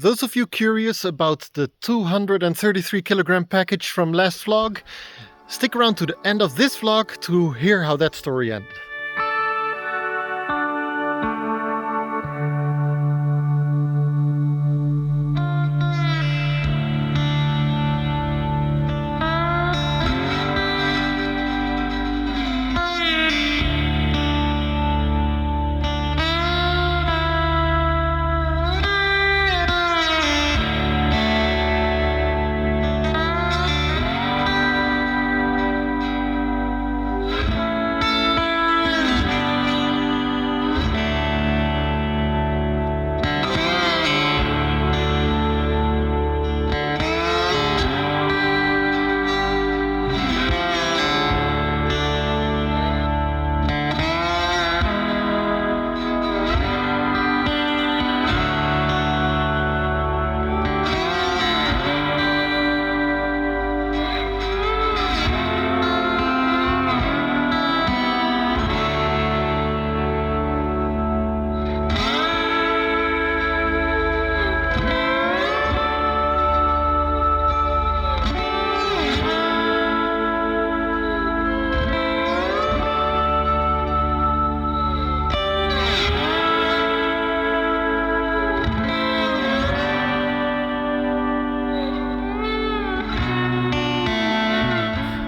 Those of you curious about the 233 kilogram package from last vlog, stick around to the end of this vlog to hear how that story ended.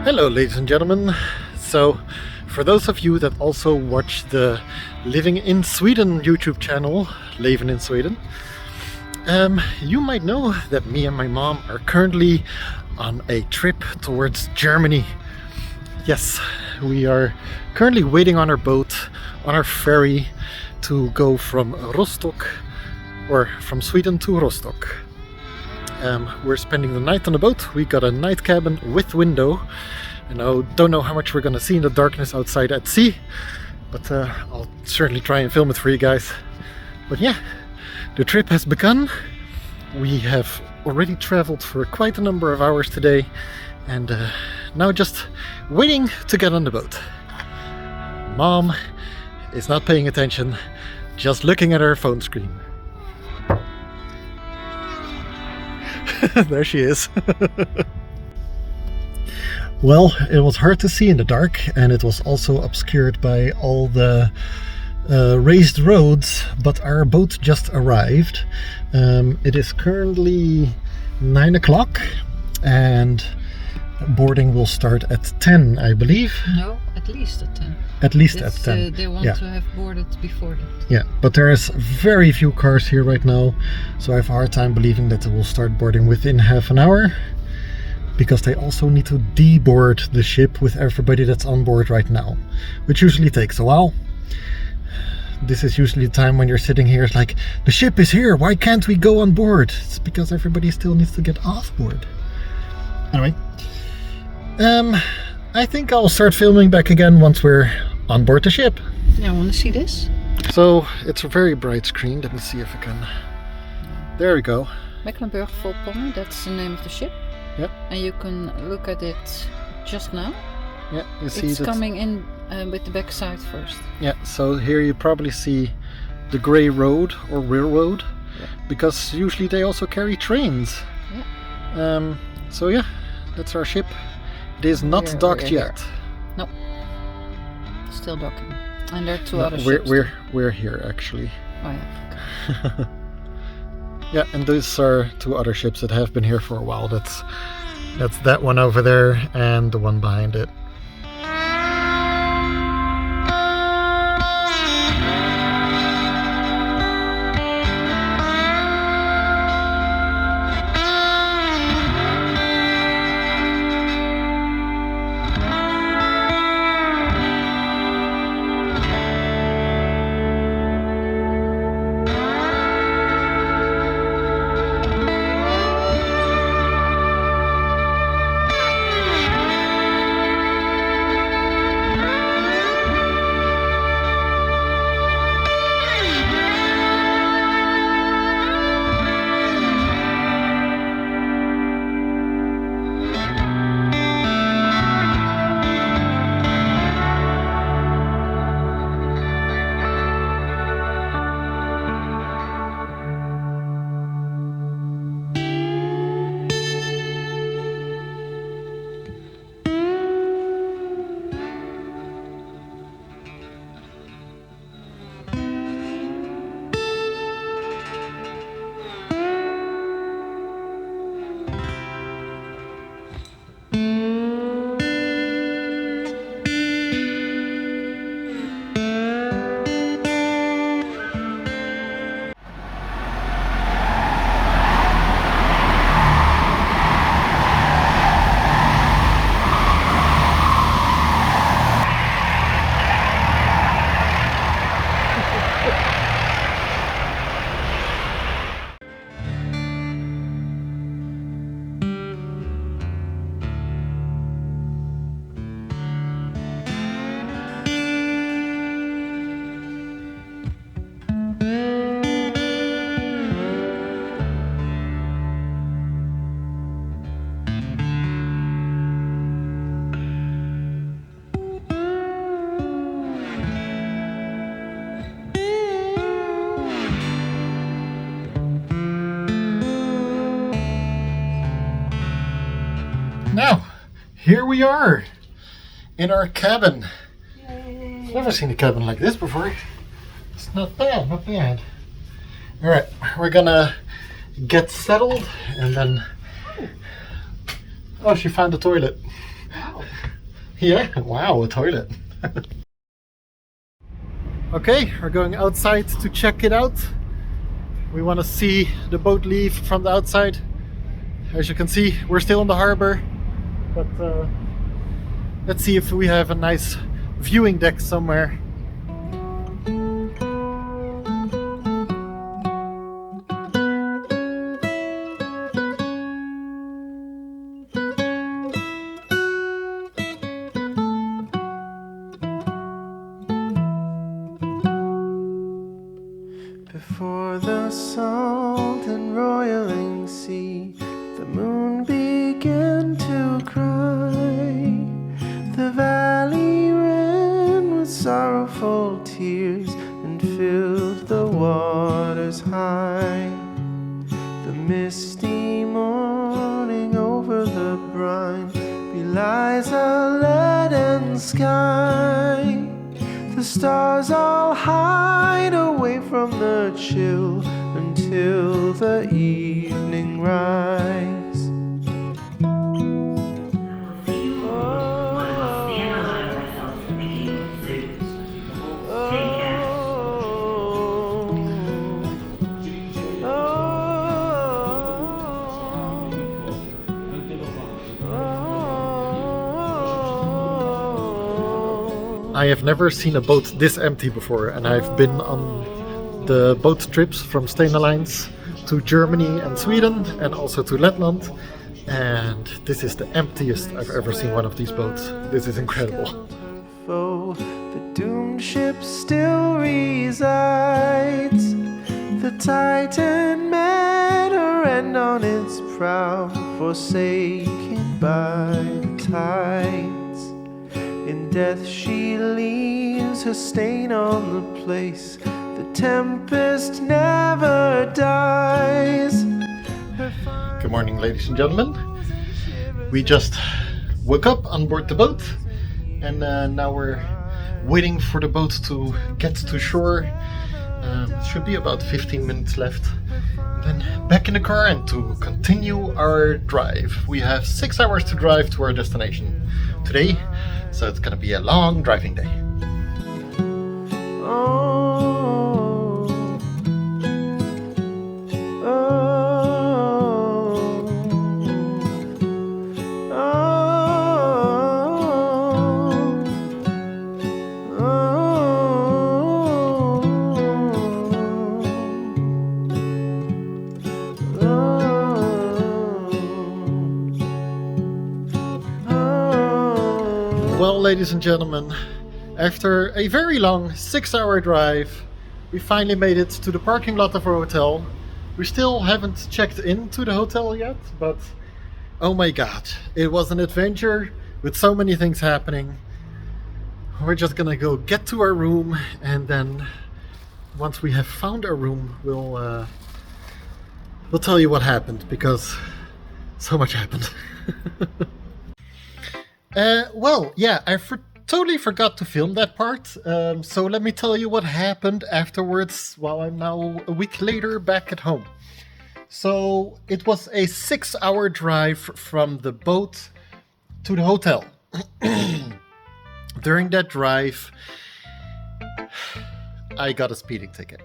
Hello ladies and gentlemen. So for those of you that also watch the Living in Sweden YouTube channel, Leven in Sweden, you might know that me and my mom are currently on a trip towards Germany. Yes, we are currently waiting on our boat, on our ferry, to go from Rostock, or from Sweden to Rostock. We're spending the night on the boat. We got a night cabin with window. And I don't know how much we're gonna see in the darkness outside at sea, but I'll certainly try and film it for you guys. But yeah, the trip has begun. We have already traveled for quite a number of hours today, and now just waiting to get on the boat. Mom is not paying attention, just looking at her phone screen. There she is. Well, it was hard to see in the dark, and it was also obscured by all the raised roads, but our boat just arrived. It is currently 9 o'clock and boarding will start at 10, I believe. No, at least at 10. At least at 10. They want to have boarded before that. Yeah, but there is very few cars here right now, so I have a hard time believing that they will start boarding within half an hour, because they also need to deboard the ship with everybody that's on board right now, which usually takes a while. This is usually the time when you're sitting here, it's like, the ship is here, why can't we go on board? It's because everybody still needs to get off board. Anyway, I think I'll start filming back again once we're on board the ship. Yeah, I want to see this. So it's a very bright screen. Let me see if I can. There we go. Mecklenburg-Vorpommern, that's the name of the ship. Yep. And you can look at it just now. Yeah, you see it's that coming in with the back side first. Yeah, so here you probably see the grey road or railroad, yeah, because usually they also carry trains. Yeah. So yeah, that's our ship. It is not docked yet. No, still docking. And there are two No, other ships. We're here actually. Oh yeah. Okay. Yeah, and these are two other ships that have been here for a while. That's that one over there and the one behind it. Here we are in our cabin. I've never seen a cabin like this before. It's not bad, not bad. Alright, we're gonna get settled and then... Oh, she found a toilet. Wow. Yeah, wow, a toilet. Okay, we're going outside to check it out. We want to see the boat leave from the outside. As you can see, we're still in the harbor, but let's see if we have a nice viewing deck somewhere. Before the salt and roiling sea, the moon began to cry. The valley ran with sorrowful tears and filled the waters high. The misty morning over the brine belies a leaden sky. The stars all hide away from the chill until the evening rise. I have never seen a boat this empty before, and I've been on the boat trips from Stena Lines to Germany and Sweden and also to Letland, and this is the emptiest I've ever seen one of these boats. This is incredible. The doomed ship still resides. The Titan met her end on its prow, forsaken by the tides. In death she leaves her stain on the place. The tempest never dies. Good morning, ladies and gentlemen. We just woke up on board the boat, and now we're waiting for the boat to get to shore. It should be about 15 minutes left. And then back in the car and to continue our drive. We have 6 hours to drive to our destination today, so it's gonna be a long driving day. Well, ladies and gentlemen, after a very long 6-hour drive, we finally made it to the parking lot of our hotel. We still haven't checked into the hotel yet, but oh my god, it was an adventure with so many things happening. We're just gonna go get to our room, and then once we have found our room, we'll tell you what happened, because so much happened. Well, yeah, I totally forgot to film that part, so let me tell you what happened afterwards while I'm now a week later back at home. So it was a 6-hour drive from the boat to the hotel. During that drive, I got a speeding ticket.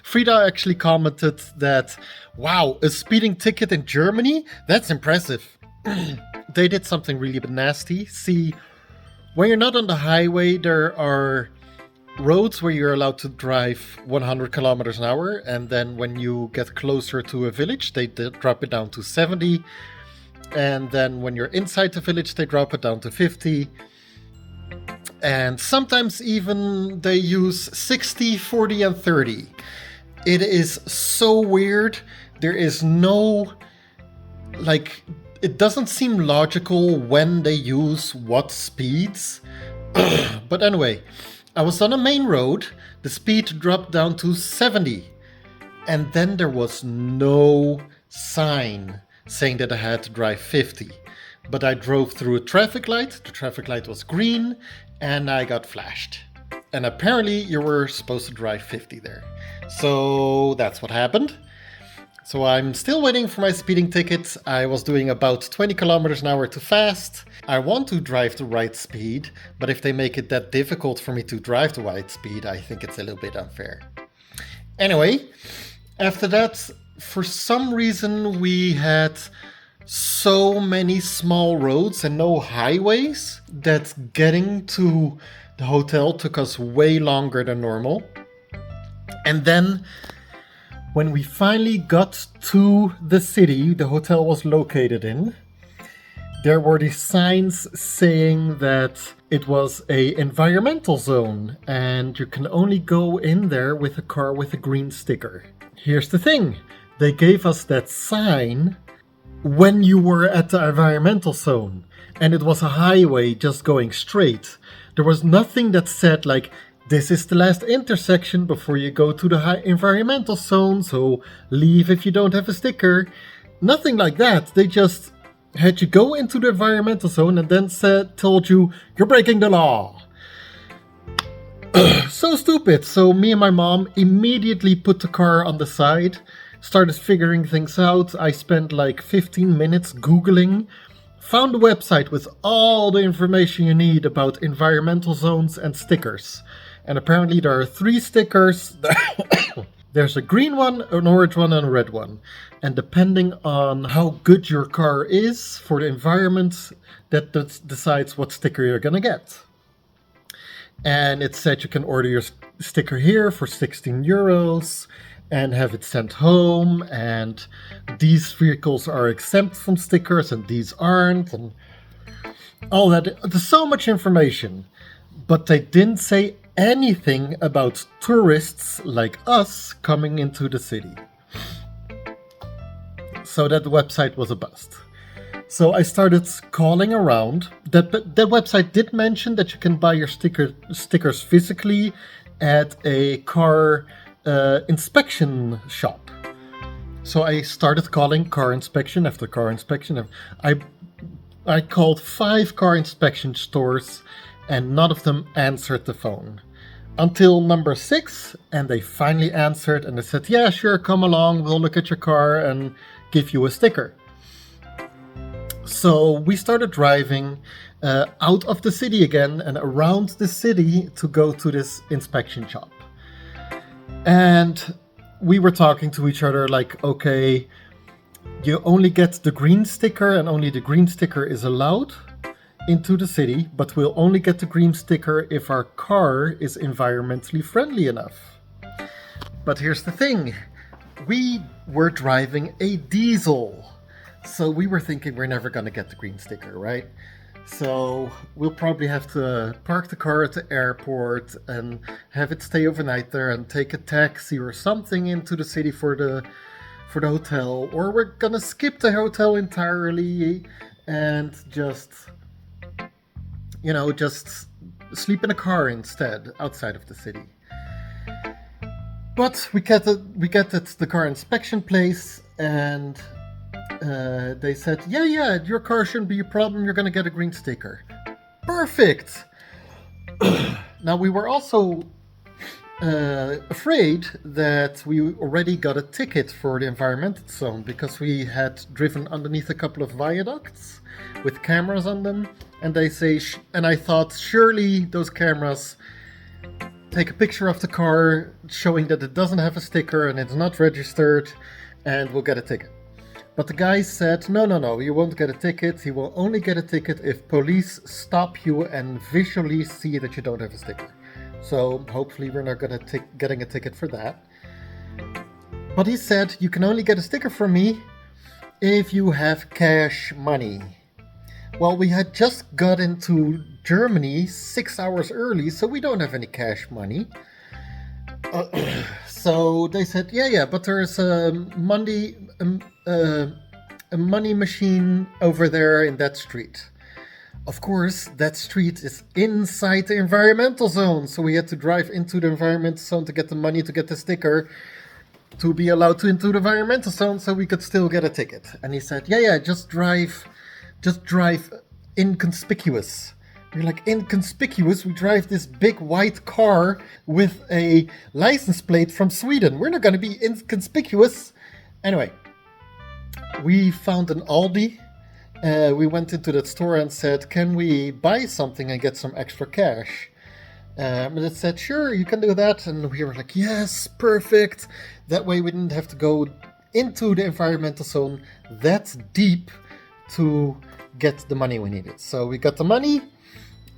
Frida actually commented that, wow, a speeding ticket in Germany? That's impressive. They did something really nasty. See, when you're not on the highway, there are roads where you're allowed to drive 100 kilometers an hour, and then when you get closer to a village, they drop it down to 70, and then when you're inside the village, they drop it down to 50, and sometimes even they use 60, 40, and 30. It is so weird. There is no, like, it doesn't seem logical when they use what speeds. But anyway, I was on a main road, the speed dropped down to 70, and then there was no sign saying that I had to drive 50. but I drove through a traffic light. The traffic light was green and I got flashed. And apparently you were supposed to drive 50 there. So that's what happened. So I'm still waiting for my speeding ticket. I was doing about 20 kilometers an hour too fast. I want to drive the right speed, but if they make it that difficult for me to drive the right speed, I think it's a little bit unfair. Anyway, after that, for some reason we had so many small roads and no highways that getting to the hotel took us way longer than normal. And then when we finally got to the city the hotel was located in, there were these signs saying that it was a environmental zone and you can only go in there with a car with a green sticker. Here's the thing, they gave us that sign when you were at the environmental zone and it was a highway just going straight. There was nothing that said like, this is the last intersection before you go to the environmental zone, so leave if you don't have a sticker. Nothing like that. They just had you go into the environmental zone and then told you, you're breaking the law. So stupid. So me and my mom immediately put the car on the side, started figuring things out. I spent like 15 minutes Googling, found a website with all the information you need about environmental zones and stickers. And apparently there are 3 stickers. There's a green one, an orange one, and a red one. And depending on how good your car is for the environment, that decides what sticker you're gonna get. And it said you can order your sticker here for 16 euros and have it sent home. And these vehicles are exempt from stickers and these aren't. And all that. There's so much information. But they didn't say anything about tourists like us coming into the city. So that website was a bust. So I started calling around. That website did mention that you can buy your stickers physically at a car inspection shop. So I started calling car inspection after car inspection. I called 5 car inspection stores and none of them answered the phone. Until number 6, and they finally answered and they said, yeah, sure, come along, we'll look at your car and give you a sticker. So we started driving out of the city again and around the city to go to this inspection shop. And we were talking to each other like, okay, you only get the green sticker and only the green sticker is allowed into the city, but we'll only get the green sticker if our car is environmentally friendly enough. But here's the thing, we were driving a diesel, so we were thinking we're never gonna get the green sticker, right? So we'll probably have to park the car at the airport and have it stay overnight there and take a taxi or something into the city for the hotel, or we're gonna skip the hotel entirely and just sleep in a car instead outside of the city. But we get at the car inspection place and they said, yeah, your car shouldn't be a problem, you're gonna get a green sticker. Perfect! Now we were also afraid that we already got a ticket for the environmental zone because we had driven underneath a couple of viaducts with cameras on them, and they say, and I thought surely those cameras take a picture of the car showing that it doesn't have a sticker and it's not registered, and we'll get a ticket. But the guy said, no, you won't get a ticket. You will only get a ticket if police stop you and visually see that you don't have a sticker. So hopefully we're not getting a ticket for that. But he said, you can only get a sticker from me if you have cash money. Well, we had just got into Germany 6 hours early, so we don't have any cash money. So they said, yeah, but there's a money machine over there in that street. Of course, that street is inside the environmental zone, so we had to drive into the environmental zone to get the money to get the sticker to be allowed to into the environmental zone so we could still get a ticket. And he said, yeah, just drive just drive inconspicuous. We're like, inconspicuous? We drive this big white car with a license plate from Sweden. We're not going to be inconspicuous. Anyway, we found an Aldi. We went into that store and said, can we buy something and get some extra cash? And it said, sure, you can do that. And we were like, yes, perfect. That way we didn't have to go into the environmental zone that deep to get the money we needed. So we got the money.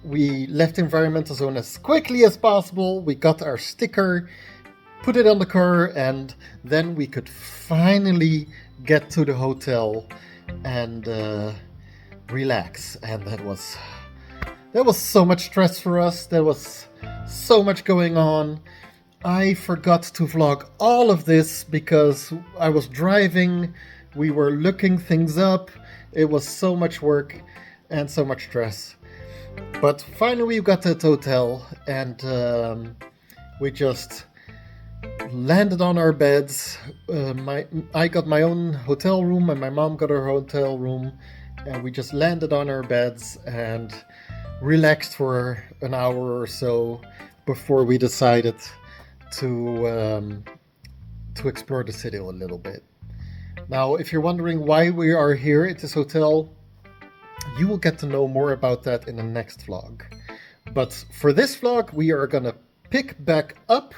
We left the environmental zone as quickly as possible. We got our sticker, put it on the car, and then we could finally get to the hotel and relax. And that was so much stress for us. There was so much going on. I forgot to vlog all of this because I was driving. We were looking things up. It was so much work and so much stress. But finally we got to the hotel and we just landed on our beds. I got my own hotel room and my mom got her hotel room, and we just landed on our beds and relaxed for an hour or so before we decided to explore the city a little bit. Now, if you're wondering why we are here at this hotel, you will get to know more about that in the next vlog. But for this vlog, we are gonna pick back up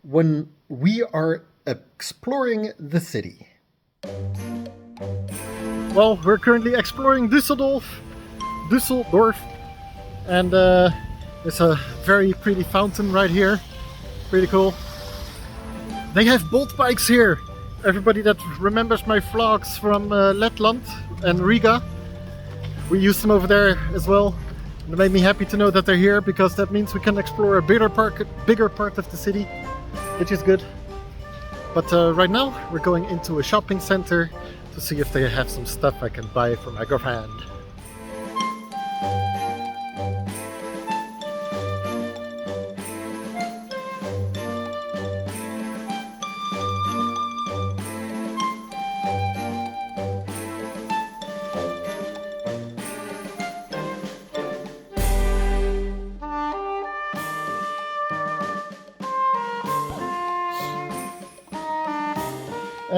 when we are exploring the city. Well, we're currently exploring Dusseldorf, and there's a very pretty fountain right here. Pretty cool. They have bolt bikes here. Everybody that remembers my vlogs from Letland and Riga, we used them over there as well. And it made me happy to know that they're here, because that means we can explore a bigger part of the city, which is good. But right now we're going into a shopping center to see if they have some stuff I can buy for my girlfriend.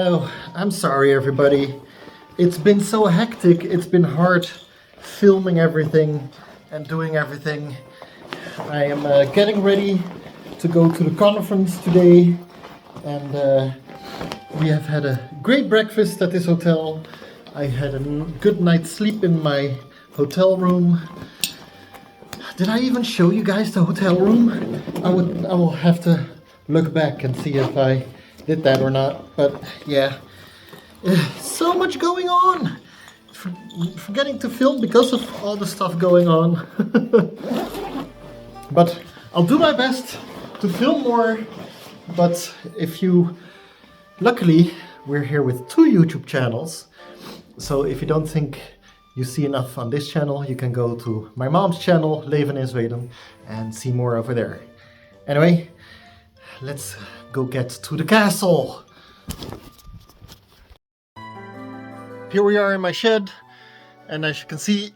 Oh, I'm sorry everybody. It's been so hectic, it's been hard filming everything and doing everything. I am getting ready to go to the conference today, and we have had a great breakfast at this hotel. I had a good night's sleep in my hotel room. Did I even show you guys the hotel room? I will have to look back and see if I did that or not, but yeah, so much going on. Forgetting to film because of all the stuff going on. But I'll do my best to film more. But luckily we're here with 2 YouTube channels, so if you don't think you see enough on this channel, you can go to my mom's channel, Leven in Zweden, and see more over there. Anyway, let's go get to the castle. Here we are in my shed, and as you can see,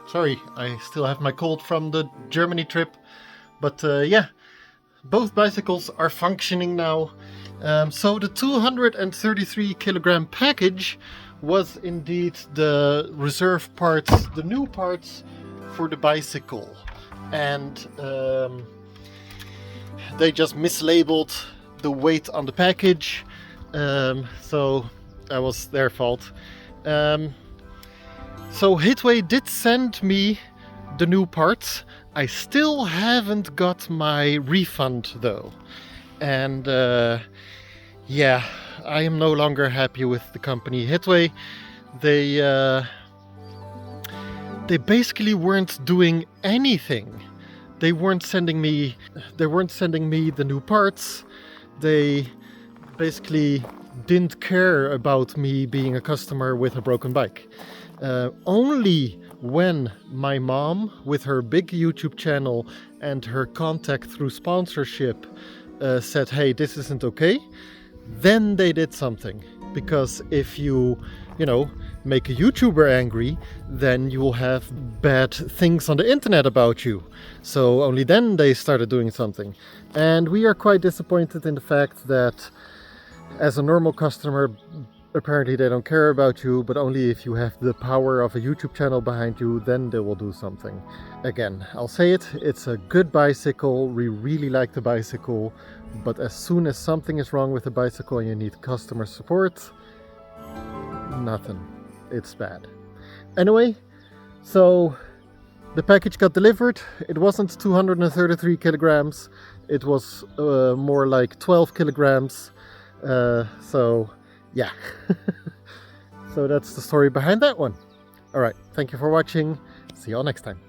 sorry, I still have my cold from the Germany trip, but yeah, both bicycles are functioning now. So the 233 kilogram package was indeed the reserve parts, the new parts for the bicycle, and they just mislabeled the weight on the package, so that was their fault. So Hitway did send me the new parts. I still haven't got my refund though, and yeah, I am no longer happy with the company Hitway. They basically weren't doing anything. They weren't sending me the new parts. They basically didn't care about me being a customer with a broken bike. Only when my mom, with her big YouTube channel and her contact through sponsorship, said, hey, this isn't okay, then they did something. Because if you make a YouTuber angry, then you will have bad things on the internet about you. So only then they started doing something. And we are quite disappointed in the fact that as a normal customer, apparently they don't care about you, but only if you have the power of a YouTube channel behind you, then they will do something. Again, I'll say it, it's a good bicycle, we really like the bicycle, but as soon as something is wrong with the bicycle and you need customer support, nothing. It's bad. Anyway, so the package got delivered. It wasn't 233 kilograms. It was more like 12 kilograms. So yeah. So that's the story behind that one. All right. Thank you for watching. See you all next time.